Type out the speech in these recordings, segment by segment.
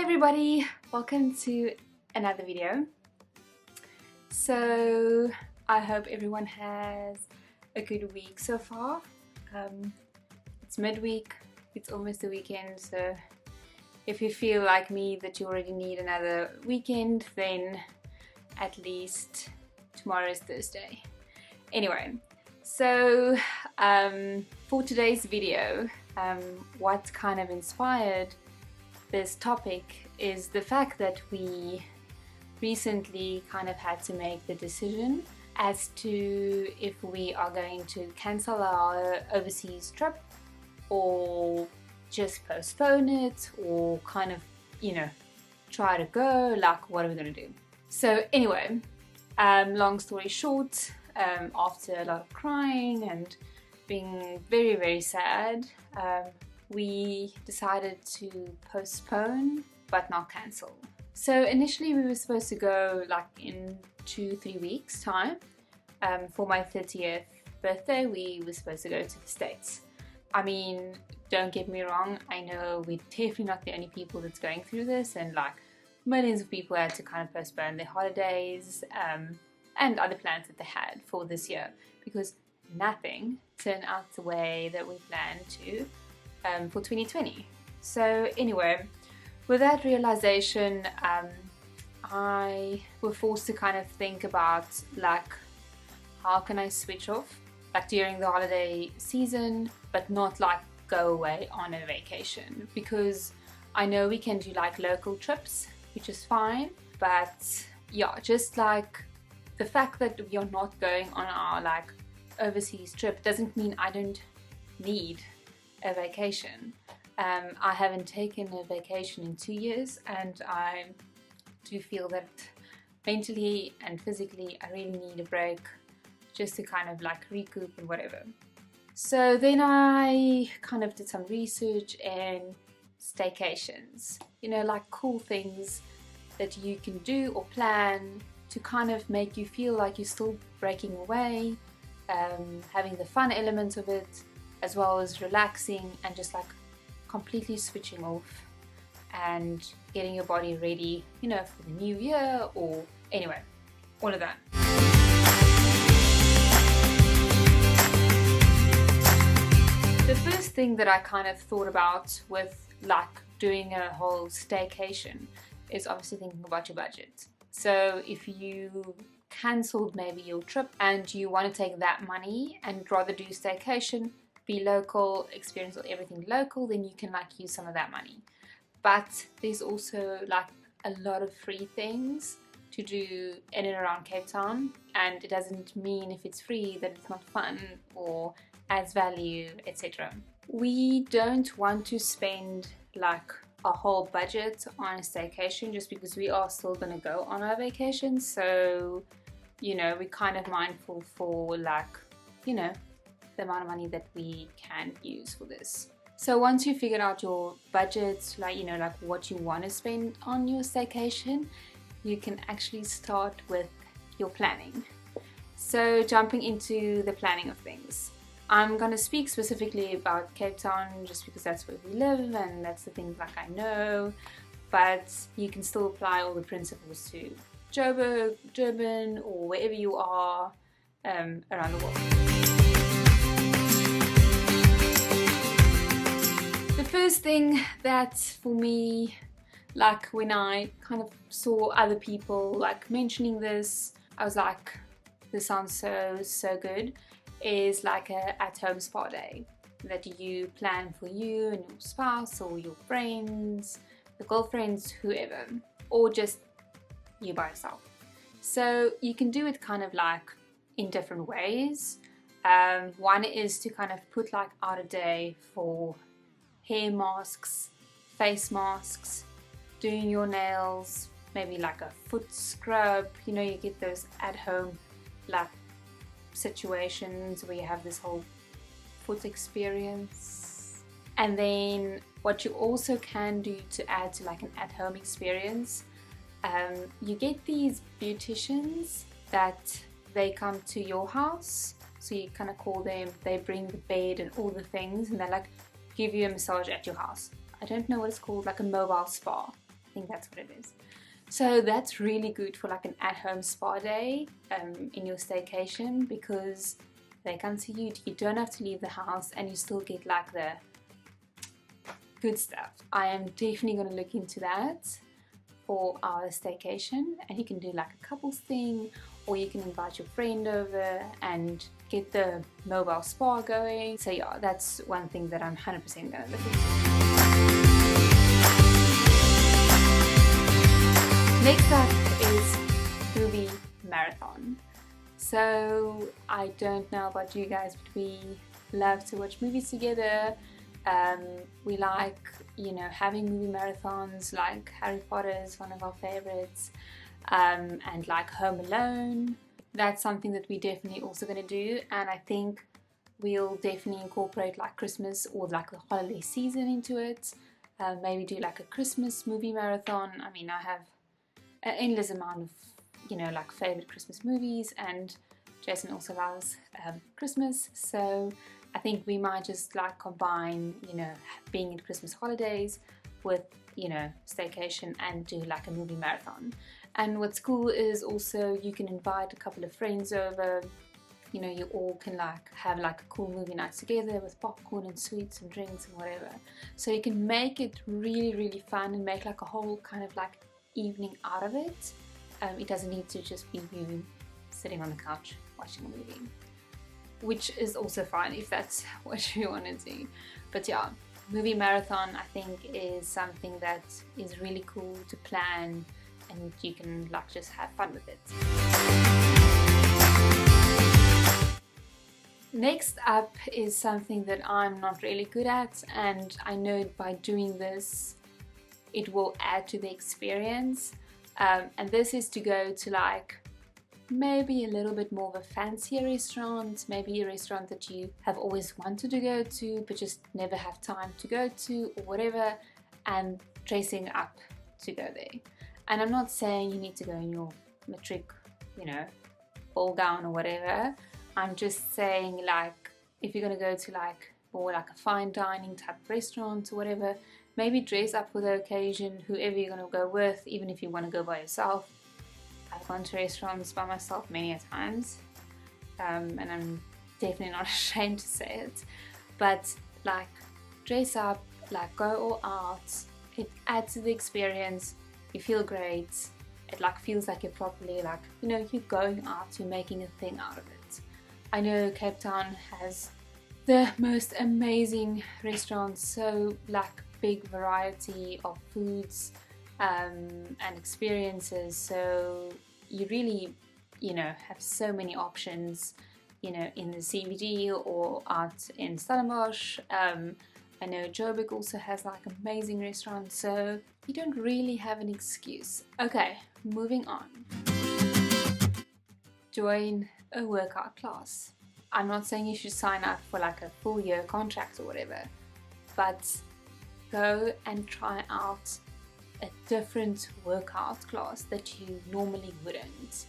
Hi everybody, welcome to another video. So I hope everyone has a good week so far. It's midweek, it's almost the weekend, so if you feel like me that you already need another weekend, then at least tomorrow is Thursday. Anyway, so for today's video, what kind of inspired this topic is the fact that we recently kind of had to make the decision as to if we are going to cancel our overseas trip or just postpone it or kind of, try to go, like what are we going to do. So anyway, long story short, after a lot of crying and being very, very sad, we decided to postpone but not cancel. So initially we were supposed to go like in 2-3 weeks time. For my 30th birthday we were supposed to go to the States. I mean, don't get me wrong, I know we're definitely not the only people that's going through this, and like millions of people had to kind of postpone their holidays and other plans that they had for this year because nothing turned out the way that we planned to for 2020. So anyway, with that realization, I was forced to kind of think about like how can I switch off like during the holiday season but not like go away on a vacation, because I know we can do like local trips, which is fine, but yeah, just like the fact that we are not going on our like overseas trip doesn't mean I don't need a vacation. I haven't taken a vacation in 2 years, and I do feel that mentally and physically I really need a break just to kind of like recoup and whatever. So then I kind of did some research in staycations, like cool things that you can do or plan to kind of make you feel like you're still breaking away, having the fun element of it, as well as relaxing and just like completely switching off and getting your body ready, for the new year, or anyway, all of that. The first thing that I kind of thought about with like doing a whole staycation is obviously thinking about your budget. So if you cancelled maybe your trip and you want to take that money and rather do staycation, be local, experience everything local, then you can like use some of that money. But there's also like a lot of free things to do in and around Cape Town, and it doesn't mean if it's free that it's not fun or adds value, etc. We don't want to spend like a whole budget on a staycation just because we are still going to go on our vacation, so we're kind of mindful for like the amount of money that we can use for this. So once you figured out your budget, like like what you want to spend on your staycation, you can actually start with your planning. So jumping into the planning of things, I'm going to speak specifically about Cape Town just because that's where we live and that's the things like I know, but you can still apply all the principles to Joburg, Durban, or wherever you are around the world. The first thing that for me, like when I kind of saw other people like mentioning this, I was like, this sounds so good, is like a at-home spa day that you plan for you and your spouse or your friends, the girlfriends, whoever, or just you by yourself. So you can do it kind of like in different ways. One is to kind of put like out a day for hair masks, face masks, doing your nails, maybe like a foot scrub. You get those at home like situations where you have this whole foot experience. And then what you also can do to add to like an at-home experience, you get these beauticians that they come to your house, so you kind of call them, they bring the bed and all the things, and they like give you a massage at your house. I don't know what it's called, like a mobile spa. think that's what it is. So that's really good for like an at-home spa day in your staycation, because they come to you, you don't have to leave the house, and you still get like the good stuff. I am definitely going to look into that for our staycation, and you can do like a couples thing, or you can invite your friend over and get the mobile spa going. So yeah, that's one thing that I'm 100% going to look into. Next up is movie marathon. So I don't know about you guys, but we love to watch movies together. We like, you know, having movie marathons. Like Harry Potter is one of our favorites, and like Home Alone. That's something that we're definitely also going to do, and I think we'll definitely incorporate like Christmas or like the holiday season into it. Maybe do like a Christmas movie marathon. I mean, I have an endless amount of, you know, like favorite Christmas movies, and Jason also loves Christmas, so I think we might just like combine, you know, being in Christmas holidays with, you know, staycation, and do like a movie marathon. And what's cool is also you can invite a couple of friends over, you know, you all can like have like a cool movie night together with popcorn and sweets and drinks and whatever. So you can make it really, really fun and make like a whole kind of like evening out of it. It doesn't need to just be you sitting on the couch watching a movie, which is also fine if that's what you want to do. But yeah, movie marathon I think is something that is really cool to plan, and you can like just have fun with it. Next up is something that I'm not really good at, and I know by doing this it will add to the experience, and this is to go to like maybe a little bit more of a fancier restaurant, maybe a restaurant that you have always wanted to go to but just never have time to go to or whatever, and dressing up to go there. And I'm not saying you need to go in your matric, you know, ball gown or whatever. I'm just saying like if you're gonna go to like more like a fine dining type of restaurant or whatever, maybe dress up for the occasion, whoever you're gonna go with, even if you want to go by yourself. I've gone to restaurants by myself many a times, and I'm definitely not ashamed to say it, but like dress up, like go all out. It adds to the experience. You feel great. It like feels like you're properly like, you know, you're going out, you're making a thing out of it. I know Cape Town has the most amazing restaurants, so like big variety of foods and experiences, so you really, you know, have so many options, you know, in the CBD or out in Stellenbosch. I know Joburg also has like amazing restaurants, so you don't really have an excuse. Okay, moving on. Join a workout class. I'm not saying you should sign up for like a full year contract or whatever, but go and try out a different workout class that you normally wouldn't.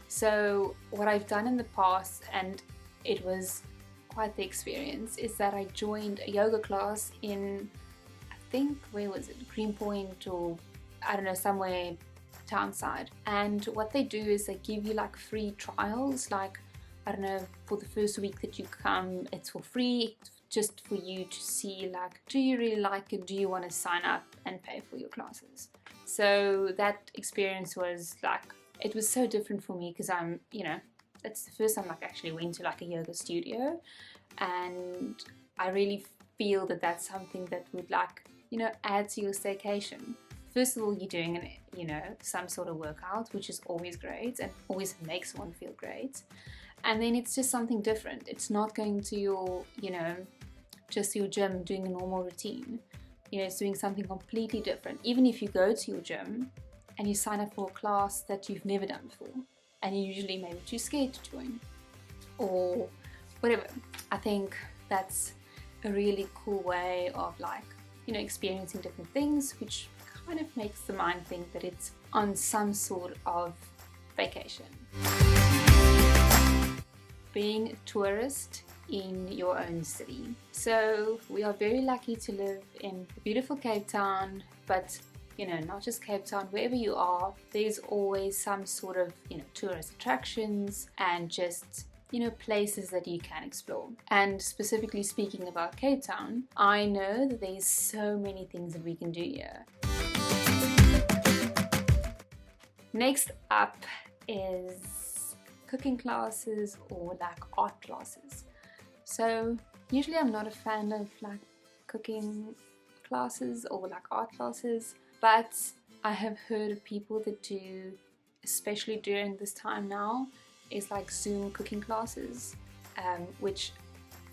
So what I've done in the past, and it was quite the experience, is that I joined a yoga class in, I think, where was it, Greenpoint, or I don't know, somewhere townside. And what they do is they give you like free trials, like I don't know, for the first week that you come, it's for free, just for you to see like, do you really like it, do you want to sign up and pay for your classes? So that experience was like, it was so different for me, because I'm, you know, that's the first time like I actually went to like a yoga studio, and I really feel that that's something that would like, you know, add to your staycation. First of all, you're doing an, you know, some sort of workout, which is always great and always makes one feel great. And then it's just something different. It's not going to your, you know, just your gym doing a normal routine. You know, it's doing something completely different. Even if you go to your gym and you sign up for a class that you've never done before, and you're usually maybe too scared to join or whatever. I think that's a really cool way of like, you know, experiencing different things, which kind of makes the mind think that it's on some sort of vacation. Being a tourist in your own city. So we are very lucky to live in beautiful Cape Town, but you know, not just Cape Town, wherever you are, there's always some sort of, you know, tourist attractions and just, you know, places that you can explore. And specifically speaking about Cape Town, I know that there's so many things that we can do here. Next up is cooking classes or like art classes. So usually I'm not a fan of like cooking classes or like art classes, but I have heard of people that do, especially during this time now, is like Zoom cooking classes, which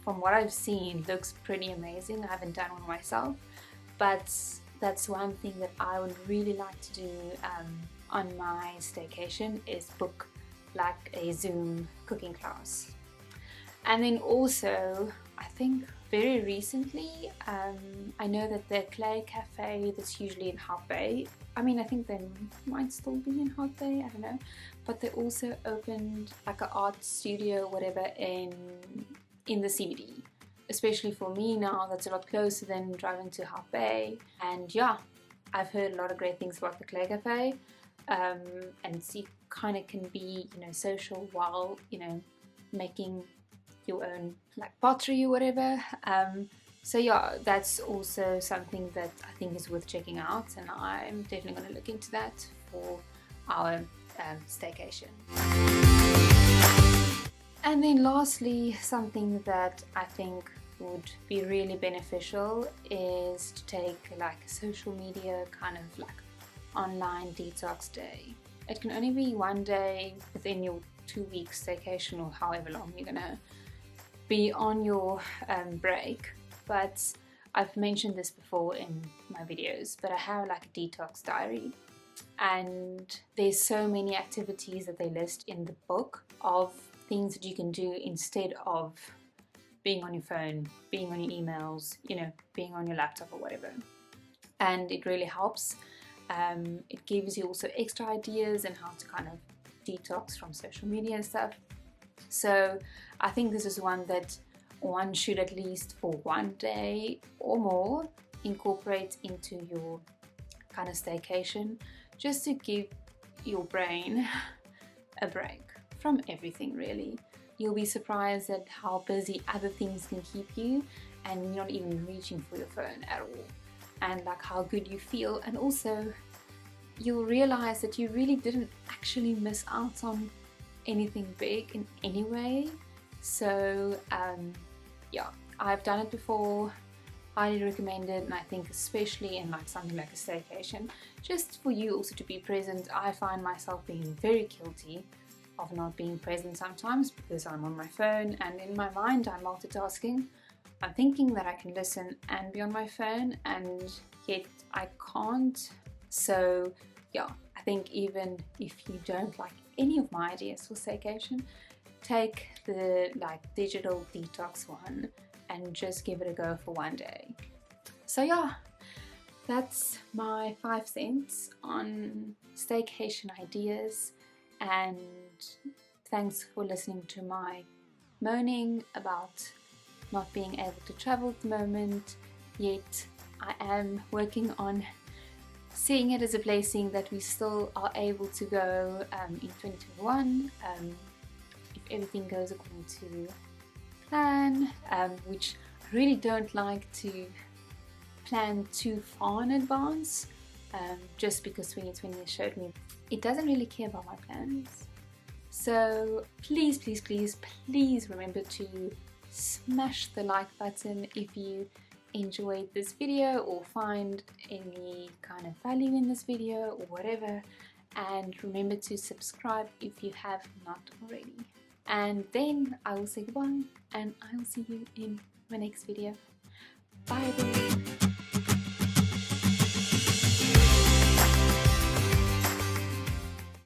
from what I've seen looks pretty amazing. I haven't done one myself, but that's one thing that I would really like to do on my staycation, is book like a Zoom cooking class. And then also, I think very recently, I know that the Clay Cafe that's usually in Hout Bay, I mean, I think they might still be in Hout Bay, I don't know, but they also opened like an art studio, whatever, in the CBD. Especially for me now, that's a lot closer than driving to Hout Bay. And yeah, I've heard a lot of great things about the Clay Cafe, and it kind of can be, you know, social while, you know, making your own like pottery or whatever. So yeah, that's also something that I think is worth checking out, and I'm definitely going to look into that for our staycation. And then lastly, something that I think would be really beneficial is to take like a social media kind of like online detox day. It can only be one day within your 2 weeks staycation or however long you're gonna be on your break. But I've mentioned this before in my videos, but I have like a detox diary, and there's so many activities that they list in the book of things that you can do instead of being on your phone, being on your emails, you know, being on your laptop or whatever. And it really helps. It gives you also extra ideas and how to kind of detox from social media and stuff. So I think this is one that one should, at least for one day or more, incorporate into your kind of staycation, just to give your brain a break from everything really. You'll be surprised at how busy other things can keep you, and you're not even reaching for your phone at all, and like how good you feel. And also you'll realize that you really didn't actually miss out on anything big in any way. So yeah, I've done it before, highly recommend it. And I think especially in like something like a staycation, just for you also to be present. I find myself being very guilty of not being present sometimes because I'm on my phone, and in my mind I'm multitasking. I'm thinking that I can listen and be on my phone, and yet I can't. So yeah, I think even if you don't like any of my ideas for staycation, take the like digital detox one and just give it a go for one day. So yeah, that's my 5 cents on staycation ideas, and thanks for listening to my moaning about not being able to travel at the moment, yet I am working on seeing it as a blessing that we still are able to go in 2021, if everything goes according to plan, which I really don't like to plan too far in advance, just because 2020 showed me it doesn't really care about my plans. So please, please, please, please remember to smash the like button if you enjoyed this video or find any kind of value in this video or whatever, and remember to subscribe if you have not already. And then I will say goodbye, and I will see you in my next video. Bye everyone.